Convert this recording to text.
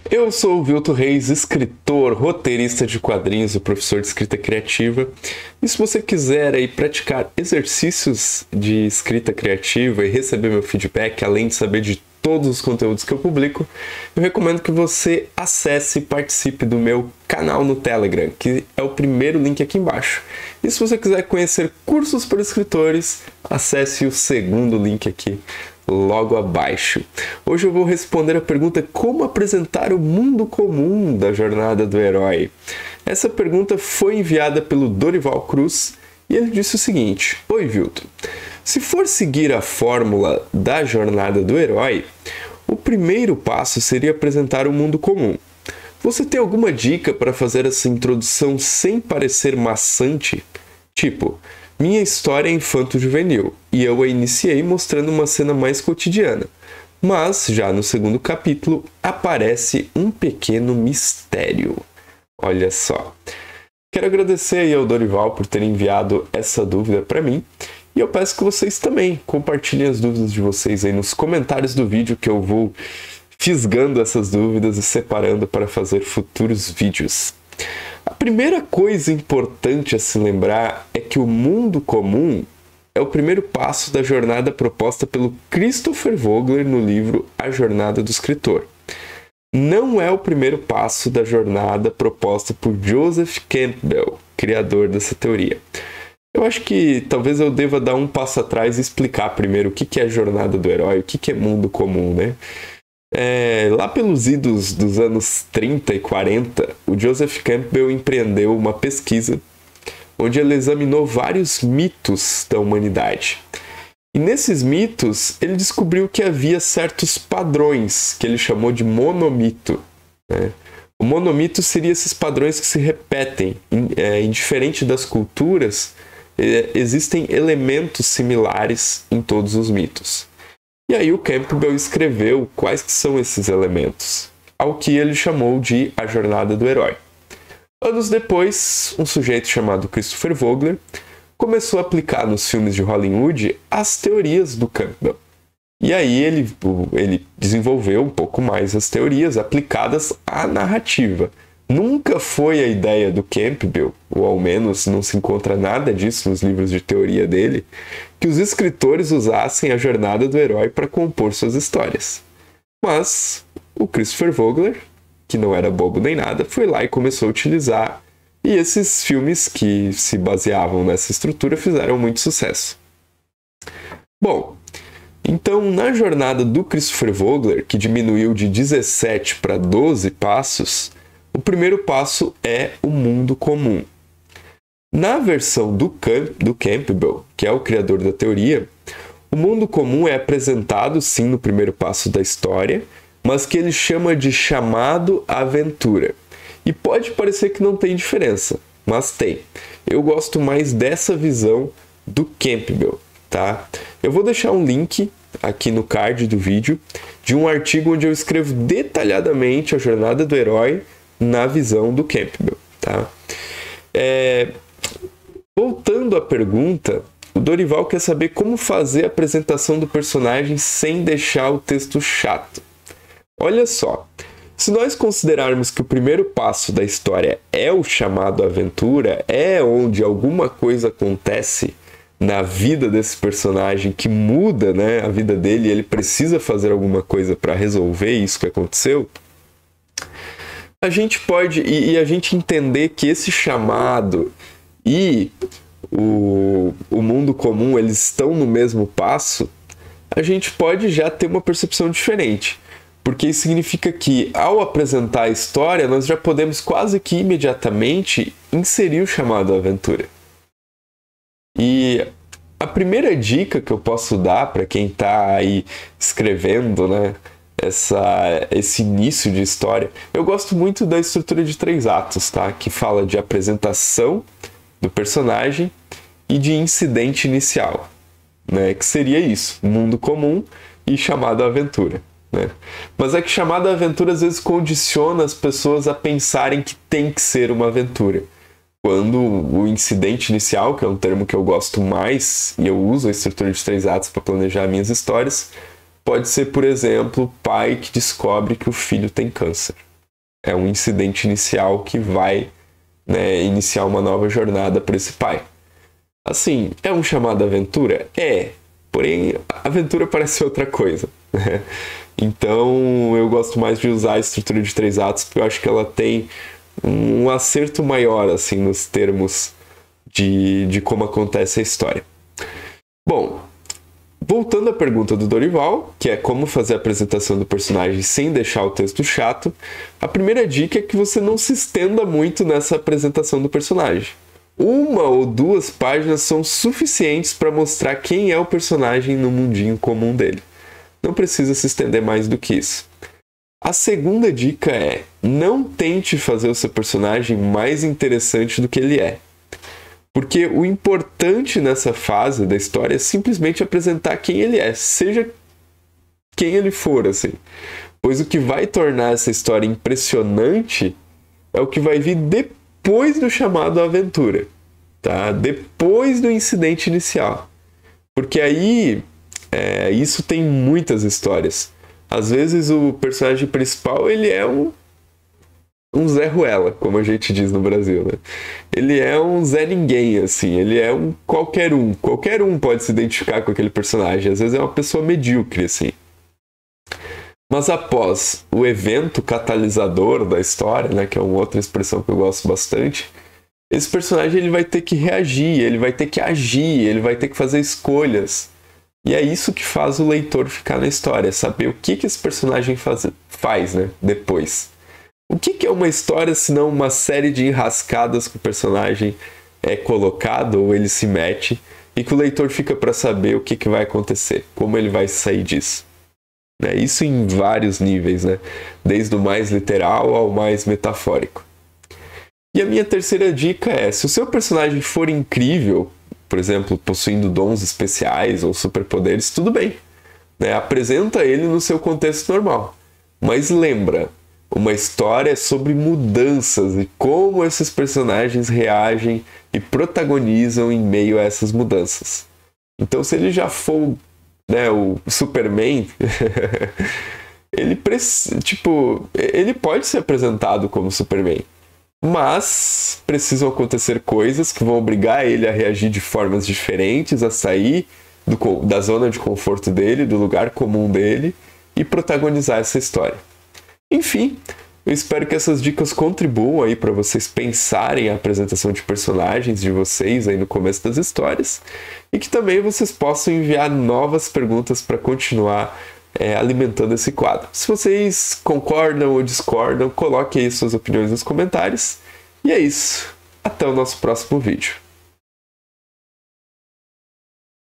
Eu sou o Vilto Reis, escritor, roteirista de quadrinhos e professor de escrita criativa. E se você quiser aí praticar exercícios de escrita criativa e receber meu feedback, além de saber de todos os conteúdos que eu publico, eu recomendo que você acesse e participe do meu canal no Telegram, que é o primeiro link aqui embaixo. E se você quiser conhecer cursos para escritores, acesse o segundo link aqui logo abaixo. Hoje eu vou responder a pergunta: como apresentar o mundo comum da jornada do herói? Essa pergunta foi enviada pelo Dorival Cruz e ele disse o seguinte: Oi, Vilto. Se for seguir a fórmula da jornada do herói, o primeiro passo seria apresentar o mundo comum. Você tem alguma dica para fazer essa introdução sem parecer maçante? Tipo, minha história é infanto-juvenil e eu a iniciei mostrando uma cena mais cotidiana. Mas, já no segundo capítulo, aparece um pequeno mistério. Olha só. Quero agradecer aí ao Dorival por ter enviado essa dúvida para mim. E eu peço que vocês também compartilhem as dúvidas de vocês aí nos comentários do vídeo, que eu vou fisgando essas dúvidas e separando para fazer futuros vídeos. A primeira coisa importante a se lembrar é que o mundo comum é o primeiro passo da jornada proposta pelo Christopher Vogler no livro A Jornada do Escritor. Não é o primeiro passo da jornada proposta por Joseph Campbell, criador dessa teoria. Eu acho que talvez eu deva dar um passo atrás e explicar primeiro o que é a jornada do herói, o que é mundo comum, né? Lá pelos idos dos anos 30 e 40, o Joseph Campbell empreendeu uma pesquisa onde ele examinou vários mitos da humanidade. E nesses mitos, ele descobriu que havia certos padrões, que ele chamou de monomito, né? O monomito seria esses padrões que se repetem. Indiferente das culturas, existem elementos similares em todos os mitos. E aí o Campbell escreveu quais que são esses elementos, ao que ele chamou de A Jornada do Herói. Anos depois, um sujeito chamado Christopher Vogler começou a aplicar nos filmes de Hollywood as teorias do Campbell. E aí ele desenvolveu um pouco mais as teorias aplicadas à narrativa. Nunca foi a ideia do Campbell, ou ao menos não se encontra nada disso nos livros de teoria dele, que os escritores usassem a jornada do herói para compor suas histórias. Mas o Christopher Vogler, que não era bobo nem nada, foi lá e começou a utilizar, e esses filmes que se baseavam nessa estrutura fizeram muito sucesso. Bom, então na jornada do Christopher Vogler, que diminuiu de 17 para 12 passos, o primeiro passo é o mundo comum. Na versão do Campbell, que é o criador da teoria, o mundo comum é apresentado sim no primeiro passo da história, mas que ele chama de chamado aventura. E pode parecer que não tem diferença, mas tem. Eu gosto mais dessa visão do Campbell, tá? Eu vou deixar um link aqui no card do vídeo de um artigo onde eu escrevo detalhadamente a jornada do herói na visão do Campbell, tá? Voltando à pergunta, o Dorival quer saber como fazer a apresentação do personagem sem deixar o texto chato. Olha só, se nós considerarmos que o primeiro passo da história é o chamado aventura, é onde alguma coisa acontece na vida desse personagem que muda, né, a vida dele, e ele precisa fazer alguma coisa para resolver isso que aconteceu, a gente pode, e a gente entender que esse chamado e o mundo comum, eles estão no mesmo passo, a gente pode já ter uma percepção diferente. Porque isso significa que, ao apresentar a história, nós já podemos quase que imediatamente inserir o chamado aventura. E a primeira dica que eu posso dar para quem está aí escrevendo, né, esse início de história, eu gosto muito da estrutura de 3 atos, tá? Que fala de apresentação do personagem e de incidente inicial, né? Que seria isso, mundo comum e chamado aventura, né? Mas é que chamado aventura às vezes condiciona as pessoas a pensarem que tem que ser uma aventura. Quando o incidente inicial, que é um termo que eu gosto mais, e eu uso a estrutura de 3 atos para planejar minhas histórias, pode ser, por exemplo, o pai que descobre que o filho tem câncer, É um incidente inicial que vai, né, iniciar uma nova jornada para esse pai. Assim, é um chamado aventura? É. Porém, a aventura parece outra coisa. Então, eu gosto mais de usar a estrutura de 3 atos, porque eu acho que ela tem um acerto maior, assim, nos termos de como acontece a história. Bom, voltando à pergunta do Dorival, que é como fazer a apresentação do personagem sem deixar o texto chato, a primeira dica é que você não se estenda muito nessa apresentação do personagem. 1 ou 2 páginas são suficientes para mostrar quem é o personagem no mundinho comum dele. Não precisa se estender mais do que isso. A segunda dica é: não tente fazer o seu personagem mais interessante do que ele é. Porque o importante nessa fase da história é simplesmente apresentar quem ele é, seja quem ele for, assim. Pois o que vai tornar essa história impressionante é o que vai vir depois do chamado aventura, tá? Depois do incidente inicial. Porque aí, isso tem muitas histórias. Às vezes o personagem principal, ele é um Zé Ruela, como a gente diz no Brasil, né? Ele é um Zé Ninguém, assim, ele é um qualquer um. Qualquer um pode se identificar com aquele personagem, às vezes é uma pessoa medíocre, assim. Mas após o evento catalisador da história, né, que é uma outra expressão que eu gosto bastante, esse personagem ele vai ter que reagir, ele vai ter que agir, ele vai ter que fazer escolhas. E é isso que faz o leitor ficar na história, saber o que esse personagem faz, né, depois. O que é uma história se não uma série de enrascadas que o personagem é colocado ou ele se mete e que o leitor fica para saber o que vai acontecer, como ele vai sair disso. Isso em vários níveis, né? Desde o mais literal ao mais metafórico. E a minha terceira dica é: se o seu personagem for incrível, por exemplo, possuindo dons especiais ou superpoderes, tudo bem, né? Apresenta ele no seu contexto normal. Mas lembra, uma história é sobre mudanças e como esses personagens reagem e protagonizam em meio a essas mudanças. Então, se ele já for, né, o Superman, ele pode ser apresentado como Superman, mas precisam acontecer coisas que vão obrigar ele a reagir de formas diferentes, a sair da zona de conforto dele, do lugar comum dele e protagonizar essa história. Enfim, eu espero que essas dicas contribuam aí para vocês pensarem a apresentação de personagens de vocês aí no começo das histórias e que também vocês possam enviar novas perguntas para continuar alimentando esse quadro. Se vocês concordam ou discordam, coloquem aí suas opiniões nos comentários. E é isso. Até o nosso próximo vídeo.